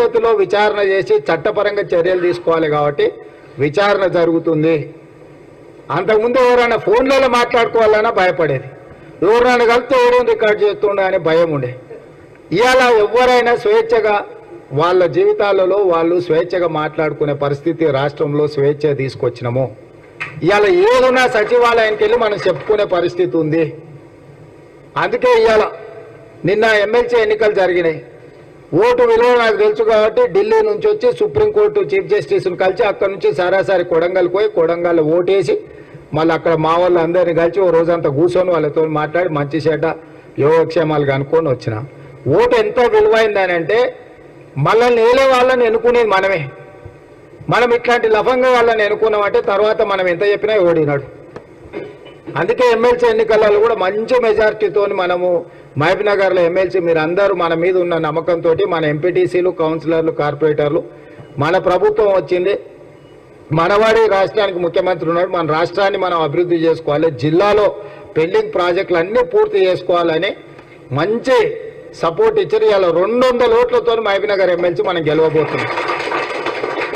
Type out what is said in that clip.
త్వరితగతిలో విచారణ చేసి చట్టపరంగా చర్యలు తీసుకోవాలి కాబట్టి విచారణ జరుగుతుంది. అంతకుముందు ఎవరైనా ఫోన్లలో మాట్లాడుకోవాలన్నా భయపడేది, ఎవరైనా కలిస్తే ఎవరు రికార్డు చేస్తుండే అని భయం ఉండే. ఇవాళ ఎవరైనా స్వేచ్ఛగా వాళ్ళ జీవితాలలో వాళ్ళు స్వేచ్ఛగా మాట్లాడుకునే పరిస్థితి రాష్ట్రంలో స్వేచ్ఛ తీసుకొచ్చినాము. ఇవాళ ఏదున్నా సచివాలయానికి వెళ్ళి మనం చెప్పుకునే పరిస్థితి ఉంది. అందుకే ఇవాళ నిన్న ఎమ్మెల్సీ ఎన్నికలు జరిగినాయి. ఓటు విలువ నాకు తెలుసు కాబట్టి ఢిల్లీ నుంచి వచ్చి సుప్రీంకోర్టు చీఫ్ జస్టిస్ను కలిసి అక్కడ నుంచి సరాసరి కొడంగల్ పోయి కొడంగల్ ఓటేసి మళ్ళీ అక్కడ మా వాళ్ళు అందరినీ కలిసి ఓ రోజంతా కూర్చొని వాళ్ళతో మాట్లాడి మంచి చెడ్డ యోగక్షేమాలు కనుక్కొని వచ్చిన. ఓటు ఎంత విలువైందని అంటే మనల్ని ఏలే వాళ్ళని ఎన్నుకునేది మనమే. మనం ఇట్లాంటి లఫంగా వాళ్ళని ఎన్నుకున్నామంటే తర్వాత మనం ఎంత చెప్పినా ఓడినాడు. అందుకే ఎమ్మెల్సీ ఎన్నికలలో కూడా మంచి మెజార్టీతో మనము మహబూబ్నగర్లో ఎమ్మెల్సీ మీరు అందరూ మన మీద ఉన్న నమ్మకంతో మన ఎంపీటీసీలు, కౌన్సిలర్లు, కార్పొరేటర్లు మన ప్రభుత్వం వచ్చింది. మనవాడి రాష్ట్రానికి ముఖ్యమంత్రి ఉన్నాడు. మన రాష్ట్రాన్ని మనం అభివృద్ధి చేసుకోవాలి, జిల్లాలో పెండింగ్ ప్రాజెక్టులు అన్నీ పూర్తి చేసుకోవాలని మంచి సపోర్ట్ ఇచ్చారు. ఇలా 200 ఓట్లతో మహబూబ్నగర్ ఎమ్మెల్సీ మనం గెలవబోతున్నాం.